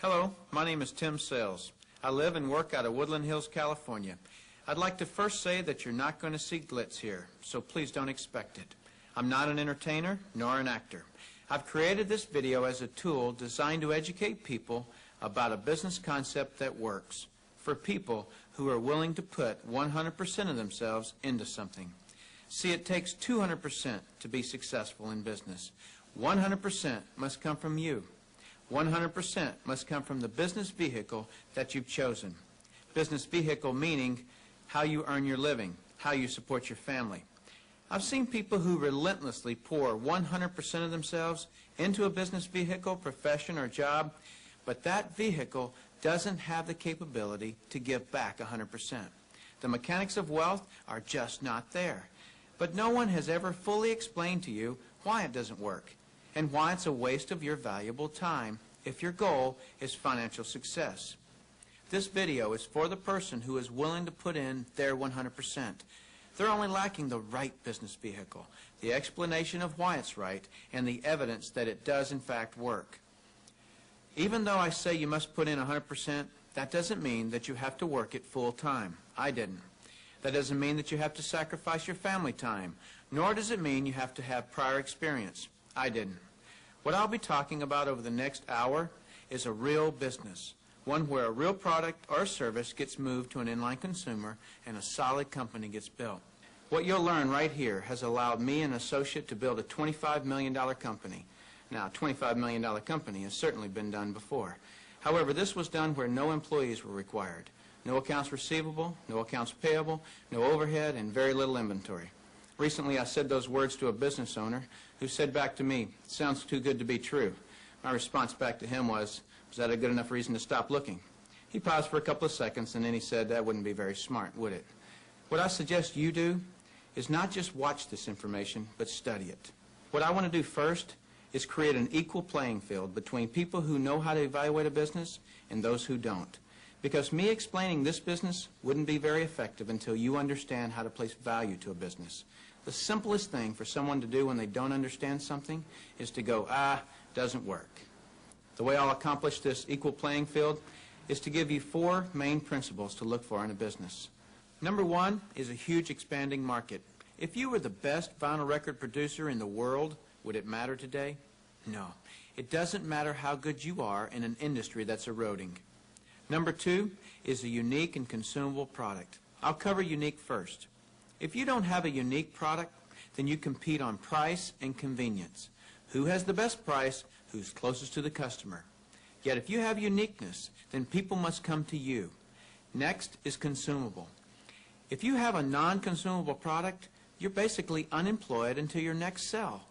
Hello, my name is Tim Sells. I live and work out of Woodland Hills, California. I'd like to first say that you're not going to see glitz here, so please don't expect it. I'm not an entertainer nor an actor. I've created this video as a tool designed to educate people about a business concept that works for people who are willing to put 100% of themselves into something. See, it takes 200% to be successful in business. 100% must come from you. 100% must come from the business vehicle that you've chosen. Business vehicle meaning how you earn your living, how you support your family. I've seen people who relentlessly pour 100% of themselves into a business vehicle, profession, or job, but that vehicle doesn't have the capability to give back 100%. The mechanics of wealth are just not there. But no one has ever fully explained to you why it doesn't work and why it's a waste of your valuable time if your goal is financial success. This video is for the person who is willing to put in their 100%. They're only lacking the right business vehicle, the explanation of why it's right, and the evidence that it does in fact work. Even though I say you must put in 100%, that doesn't mean that you have to work it full time. I didn't. That doesn't mean that you have to sacrifice your family time, nor does it mean you have to have prior experience. I didn't. What I'll be talking about over the next hour is a real business, one where a real product or service gets moved to an inline consumer and a solid company gets built. What you'll learn right here has allowed me and an associate to build a $25 million company. Now, a $25 million company has certainly been done before. However, this was done where no employees were required. No accounts receivable, no accounts payable, no overhead, and very little inventory. Recently, I said those words to a business owner who said back to me, "Sounds too good to be true." My response back to him was that a good enough reason to stop looking? He paused for a couple of seconds, and then he said, "That wouldn't be very smart, would it?" What I suggest you do is not just watch this information, but study it. What I want to do first is create an equal playing field between people who know how to evaluate a business and those who don't. Because me explaining this business wouldn't be very effective until you understand how to place value to a business. The simplest thing for someone to do when they don't understand something is to go, doesn't work. The way I'll accomplish this equal playing field is to give you 4 main principles to look for in a business. Number 1 is a huge expanding market. If you were the best vinyl record producer in the world, would it matter today? No. It doesn't matter how good you are in an industry that's eroding. Number 2 is a unique and consumable product. I'll cover unique first. If you don't have a unique product, then you compete on price and convenience. Who has the best price? Who's closest to the customer? Yet if you have uniqueness, then people must come to you. Next is consumable. If you have a non-consumable product, you're basically unemployed until your next sell.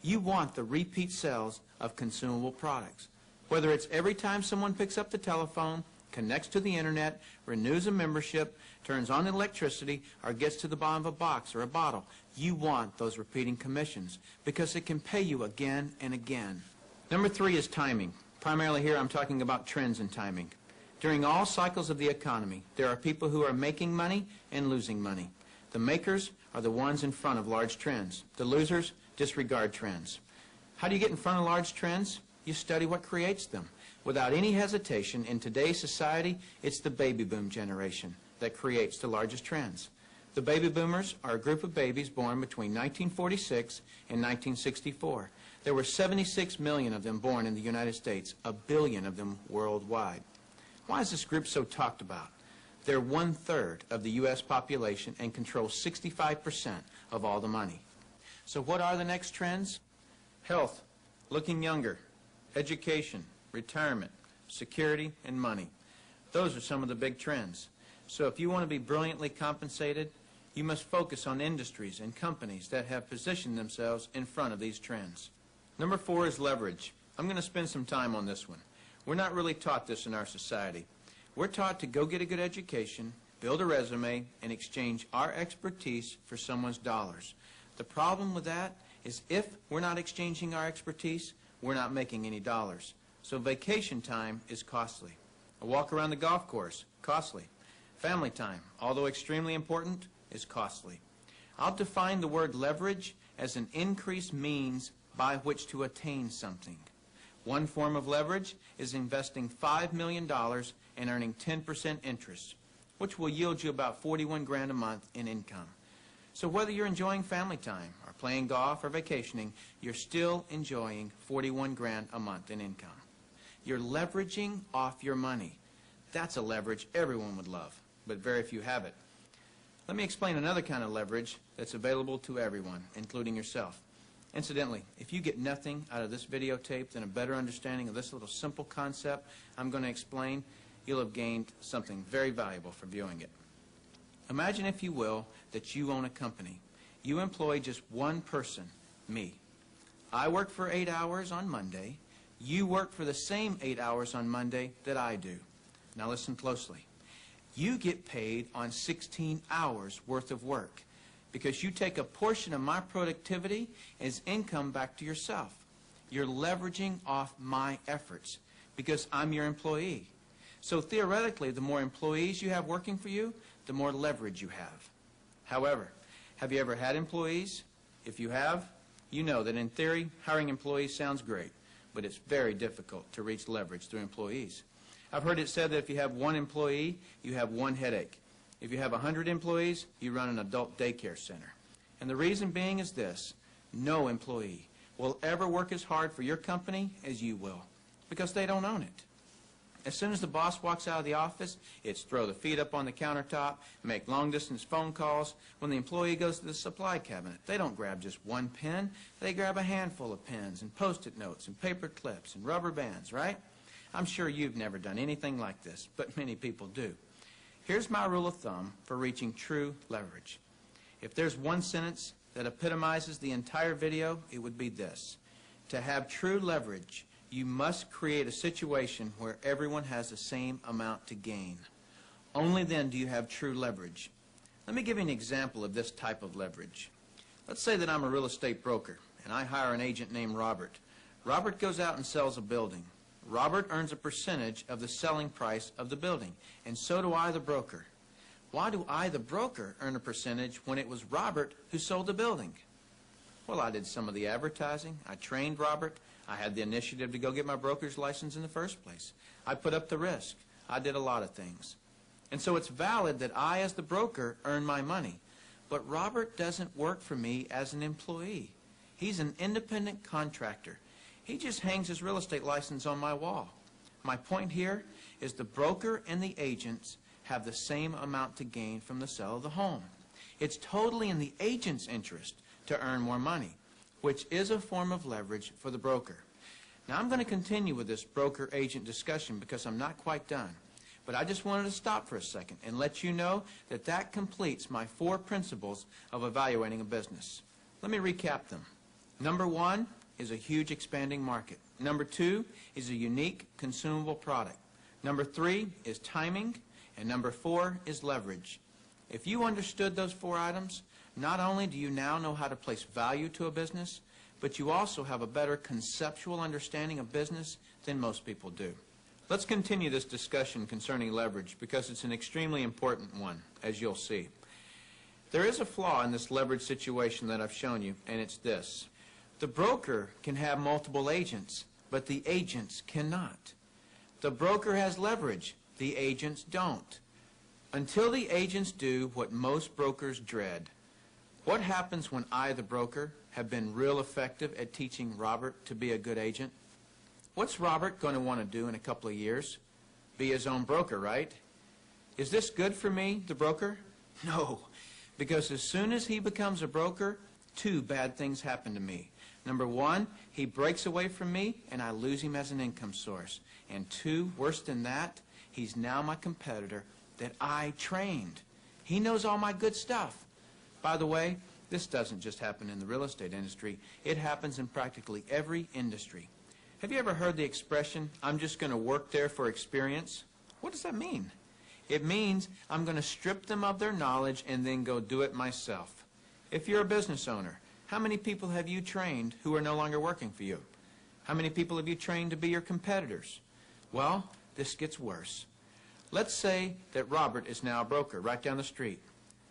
You want the repeat sales of consumable products. Whether it's every time someone picks up the telephone, connects to the internet, renews a membership, turns on electricity, or gets to the bottom of a box or a bottle, you want those repeating commissions because it can pay you again and again. Number 3 is timing. Primarily here I'm talking about trends in timing. During all cycles of the economy, there are people who are making money and losing money. The makers are the ones in front of large trends. The losers disregard trends. How do you get in front of large trends? You study what creates them. Without any hesitation, in today's society, it's the baby boom generation that creates the largest trends. The baby boomers are a group of babies born between 1946 and 1964. There were 76 million of them born in the United States, 1 billion of them worldwide. Why is this group so talked about? They're 1/3 of the U.S. population and control 65% of all the money. So what are the next trends? Health, looking younger, education, retirement, security, and money. Those are some of the big trends. So if you want to be brilliantly compensated, you must focus on industries and companies that have positioned themselves in front of these trends. Number 4 is leverage. I'm going to spend some time on this one. We're not really taught this in our society. We're taught to go get a good education, build a resume, and exchange our expertise for someone's dollars. The problem with that is if we're not exchanging our expertise, we're not making any dollars. So vacation time is costly. A walk around the golf course, costly. Family time, although extremely important, is costly. I'll define the word leverage as an increased means by which to attain something. One form of leverage is investing $5 million and earning 10% interest, which will yield you about 41 grand a month in income. So whether you're enjoying family time or playing golf or vacationing, you're still enjoying 41 grand a month in income. You're leveraging off your money. That's a leverage everyone would love, but very few have it. Let me explain another kind of leverage that's available to everyone, including yourself. Incidentally, if you get nothing out of this videotape than a better understanding of this little simple concept I'm going to explain, you'll have gained something very valuable for viewing it. Imagine, if you will, that you own a company. You employ just one person, me. I work for 8 hours on Monday. You work for the same 8 hours on Monday that I do. Now listen closely. You get paid on 16 hours worth of work because you take a portion of my productivity as income back to yourself. You're leveraging off my efforts because I'm your employee. So theoretically, the more employees you have working for you, the more leverage you have. However, have you ever had employees? If you have, you know that in theory, hiring employees sounds great, but it's very difficult to reach leverage through employees. I've heard it said that if you have one employee, you have one headache. If you have 100 employees, you run an adult daycare center. And the reason being is this: no employee will ever work as hard for your company as you will, because they don't own it. As soon as the boss walks out of the office, it's throw the feet up on the countertop, make long-distance phone calls. When the employee goes to the supply cabinet, they don't grab just one pen. They grab a handful of pens and Post-it notes and paper clips and rubber bands, right? I'm sure you've never done anything like this, but many people do. Here's my rule of thumb for reaching true leverage. If there's one sentence that epitomizes the entire video, it would be this: to have true leverage, you must create a situation where everyone has the same amount to gain. Only then do you have true leverage. Let me give you an example of this type of leverage. Let's say that I'm a real estate broker, and I hire an agent named Robert. Robert goes out and sells a building. Robert earns a percentage of the selling price of the building, and so do I, the broker. Why do I, the broker, earn a percentage when it was Robert who sold the building? Well, I did some of the advertising. I trained Robert. I had the initiative to go get my broker's license in the first place. I put up the risk. I did a lot of things. And so it's valid that I, as the broker, earn my money. But Robert doesn't work for me as an employee. He's an independent contractor. He just hangs his real estate license on my wall. My point here is the broker and the agents have the same amount to gain from the sale of the home. It's totally in the agent's interest to earn more money, which is a form of leverage for the broker. Now, I'm going to continue with this broker-agent discussion because I'm not quite done. But I just wanted to stop for a second and let you know that that completes my 4 principles of evaluating a business. Let me recap them. Number 1 is a huge expanding market. Number 2 is a unique consumable product. Number 3 is timing. And number 4 is leverage. If you understood those 4 items, not only do you now know how to place value to a business, but you also have a better conceptual understanding of business than most people do. Let's continue this discussion concerning leverage because it's an extremely important one, as you'll see. There is a flaw in this leverage situation that I've shown you, and it's this. The broker can have multiple agents, but the agents cannot. The broker has leverage. The agents don't. Until the agents do what most brokers dread. What happens when I, the broker, have been real effective at teaching Robert to be a good agent? What's Robert going to want to do in a couple of years? Be his own broker, right? Is this good for me, the broker? No, because as soon as he becomes a broker, 2 bad things happen to me. Number 1, he breaks away from me and I lose him as an income source. And 2, worse than that, he's now my competitor that I trained. He knows all my good stuff. By the way, this doesn't just happen in the real estate industry. It happens in practically every industry. Have you ever heard the expression, I'm just going to work there for experience? What does that mean? It means I'm going to strip them of their knowledge and then go do it myself. If you're a business owner, how many people have you trained who are no longer working for you? How many people have you trained to be your competitors? Well, this gets worse. Let's say that Robert is now a broker right down the street.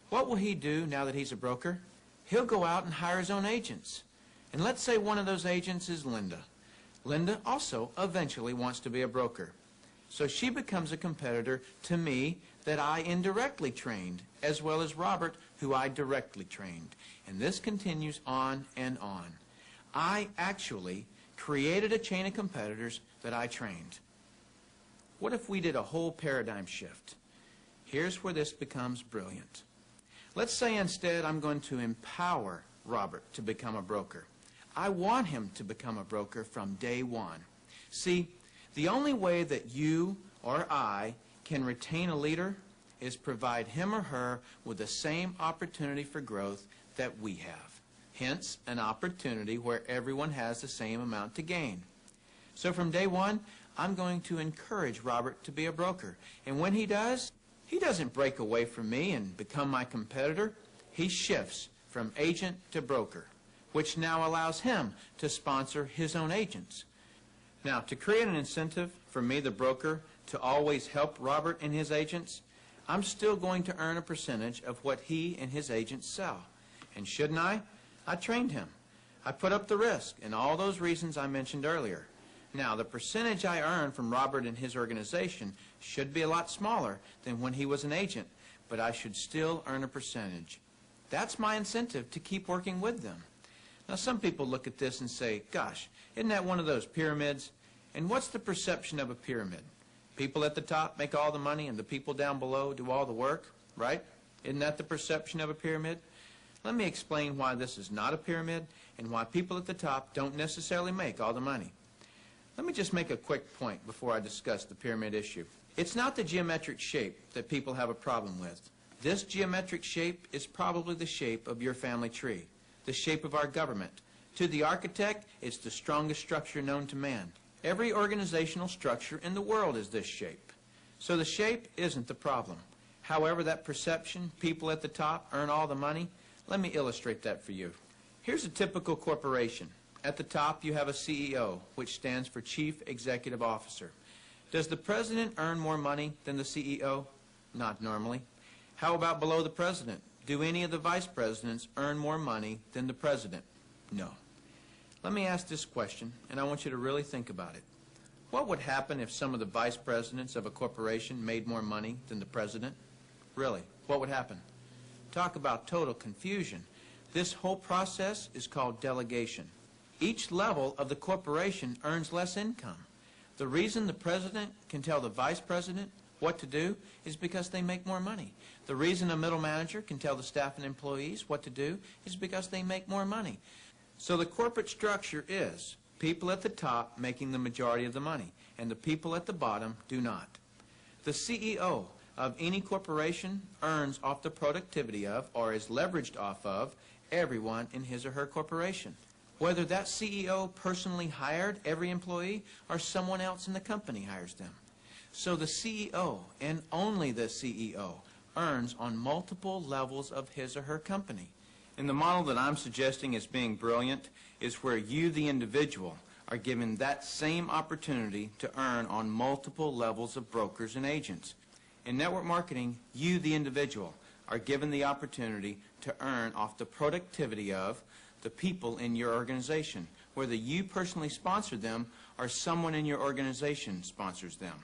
What will he do now that he's a broker? He'll go out and hire his own agents. And let's say one of those agents is Linda. Linda also eventually wants to be a broker. So she becomes a competitor to me that I indirectly trained, as well as Robert, who I directly trained. And this continues on and on. I actually created a chain of competitors that I trained. What if we did a whole paradigm shift? Here's where this becomes brilliant. Let's say instead I'm going to empower Robert to become a broker. I want him to become a broker from day one. See, the only way that you or I can retain a leader is provide him or her with the same opportunity for growth that we have. Hence, an opportunity where everyone has the same amount to gain. So from day one, I'm going to encourage Robert to be a broker. And when he does, he doesn't break away from me and become my competitor. He shifts from agent to broker, which now allows him to sponsor his own agents. Now, to create an incentive for me, the broker, to always help Robert and his agents, I'm still going to earn a percentage of what he and his agents sell. And shouldn't I? I trained him. I put up the risk and all those reasons I mentioned earlier. Now, the percentage I earn from Robert and his organization should be a lot smaller than when he was an agent, but I should still earn a percentage. That's my incentive to keep working with them. Now, some people look at this and say, gosh, isn't that one of those pyramids? And what's the perception of a pyramid? People at the top make all the money and the people down below do all the work, right? Isn't that the perception of a pyramid? Let me explain why this is not a pyramid and why people at the top don't necessarily make all the money. Let me just make a quick point before I discuss the pyramid issue. It's not the geometric shape that people have a problem with. This geometric shape is probably the shape of your family tree, the shape of our government. To the architect, it's the strongest structure known to man. Every organizational structure in the world is this shape. So the shape isn't the problem. However, that perception, people at the top earn all the money, let me illustrate that for you. Here's a typical corporation. At the top, you have a CEO, which stands for Chief Executive Officer. Does the president earn more money than the CEO? Not normally. How about below the president? Do any of the vice presidents earn more money than the president? No. Let me ask this question, and I want you to really think about it. What would happen if some of the vice presidents of a corporation made more money than the president? Really, what would happen? Talk about total confusion. This whole process is called delegation. Each level of the corporation earns less income. The reason the president can tell the vice president what to do is because they make more money. The reason a middle manager can tell the staff and employees what to do is because they make more money. So the corporate structure is people at the top making the majority of the money, and the people at the bottom do not. The CEO of any corporation earns off the productivity of, or is leveraged off of, everyone in his or her corporation. Whether that CEO personally hired every employee or someone else in the company hires them. So the CEO, and only the CEO, earns on multiple levels of his or her company. And the model that I'm suggesting as being brilliant is where you, the individual, are given that same opportunity to earn on multiple levels of brokers and agents. In network marketing, you, the individual, are given the opportunity to earn off the productivity of the people in your organization, whether you personally sponsor them or someone in your organization sponsors them.